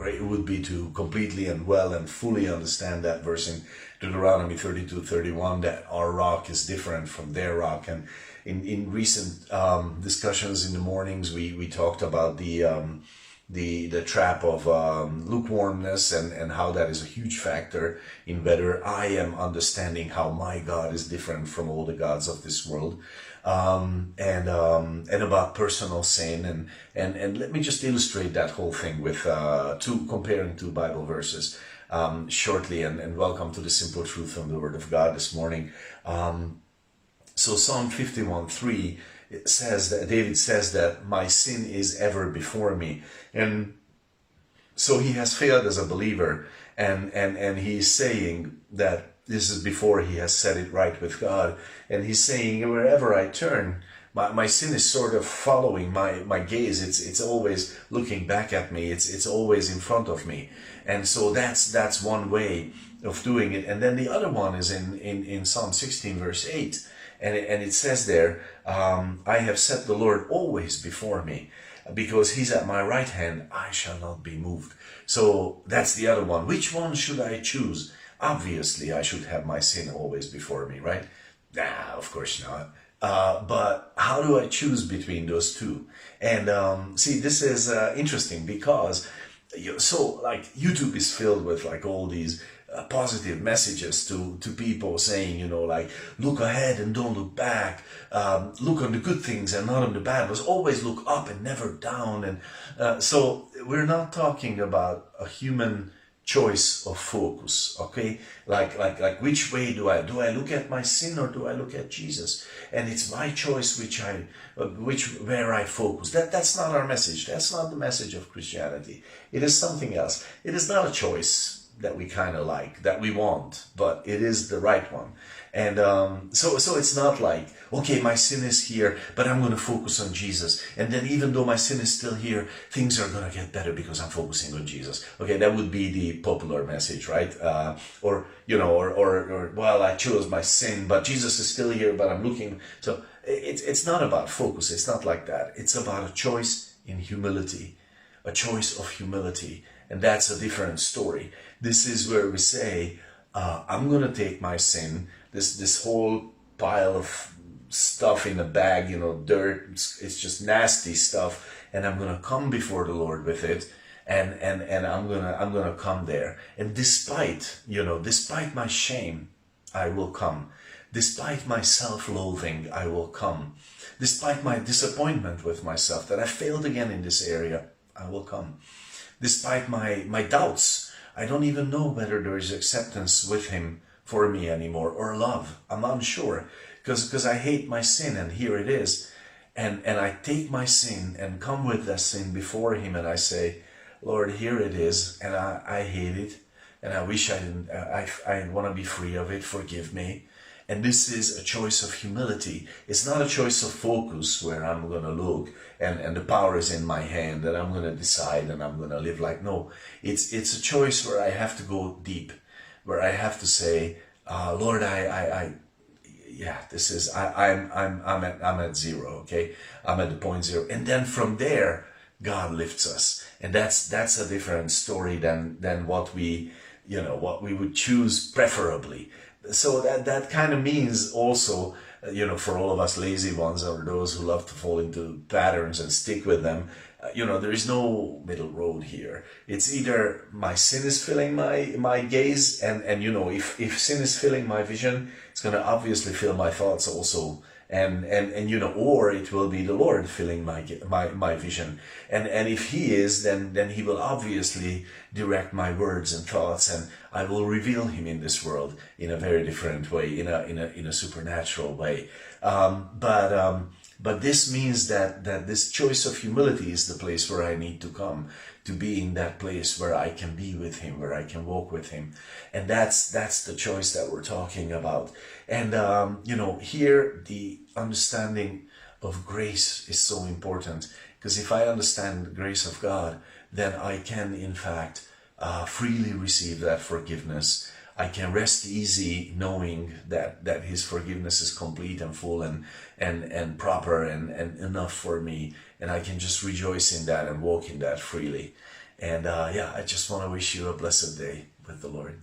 it would be to completely and well and fully understand that verse in Deuteronomy 32:31, that our rock is different from their rock. And in recent discussions in the mornings, we talked about the trap of lukewarmness, and how that is a huge factor in whether I am understanding how my God is different from all the gods of this world, and about personal sin, and let me just illustrate that whole thing with comparing two Bible verses shortly, and welcome to the simple truth from the Word of God this morning. So Psalm 51:3 says that David says that my sin is ever before me, and so he has failed as a believer, and he's saying that this is before he has set it right with God, and he's saying wherever I turn, my sin is sort of following my gaze. It's always looking back at me. It's always in front of me, and so that's one way of doing it. And then the other one is in Psalm 16 verse 8. And it says there, I have set the Lord always before me, because he's at my right hand, I shall not be moved. So that's the other one. Which one should I choose? Obviously, I should have my sin always before me, right? Nah, of course not. But how do I choose between those two? And see, this is interesting, because like YouTube is filled with like all these positive messages to people saying, like, look ahead and don't look back, look on the good things and not on the bad ones, always look up and never down. And so we're not talking about a human choice of focus, okay? Like which way do I look at my sin, or do I look at Jesus? And it's my choice where I focus. That's not our message. That's not the message of Christianity. It is something else. It is not a choice that we kind of like, that we want, but it is the right one. And so it's not like, okay, my sin is here, but I'm going to focus on Jesus. And then even though my sin is still here, things are going to get better because I'm focusing on Jesus. Okay, that would be the popular message, right? Or well, I chose my sin, but Jesus is still here, but I'm looking. So it's not about focus. It's not like that. It's about a choice in humility, a choice of humility. And that's a different story. This is where we say, I'm going to take my sin, this whole pile of stuff in a bag, dirt, it's just nasty stuff, and I'm going to come before the Lord with it, and I'm going to come there. And despite my shame, I will come. Despite my self-loathing, I will come. Despite my disappointment with myself, that I failed again in this area, I will come. Despite my doubts, I don't even know whether there is acceptance with him for me anymore, or love. I'm unsure, because I hate my sin, and here it is. And I take my sin and come with that sin before him, and I say, Lord, here it is, and I hate it, and I wish I didn't, I want to be free of it, forgive me. And this is a choice of humility. It's not a choice of focus where I'm going to look and the power is in my hand and I'm going to decide and I'm going to live like, no. It's a choice where I have to go deep, where I have to say, Lord, I'm at zero, okay? I'm at the point zero. And then from there, God lifts us. And that's a different story than what we would choose preferably. So that kind of means also, for all of us lazy ones, or those who love to fall into patterns and stick with them, there is no middle road here. It's either my sin is filling my gaze, and if sin is filling my vision, it's going to obviously fill my thoughts also. And or it will be the Lord filling my vision, and if He is, then He will obviously direct my words and thoughts, and I will reveal Him in this world in a very different way, in a supernatural way. But this means that this choice of humility is the place where I need to come, to be in that place where I can be with Him, where I can walk with Him. And that's the choice that we're talking about. And, here the understanding of grace is so important, because if I understand the grace of God, then I can, in fact, freely receive that forgiveness. I can rest easy knowing that His forgiveness is complete and full and proper and enough for me. And I can just rejoice in that and walk in that freely. And yeah, I just want to wish you a blessed day with the Lord.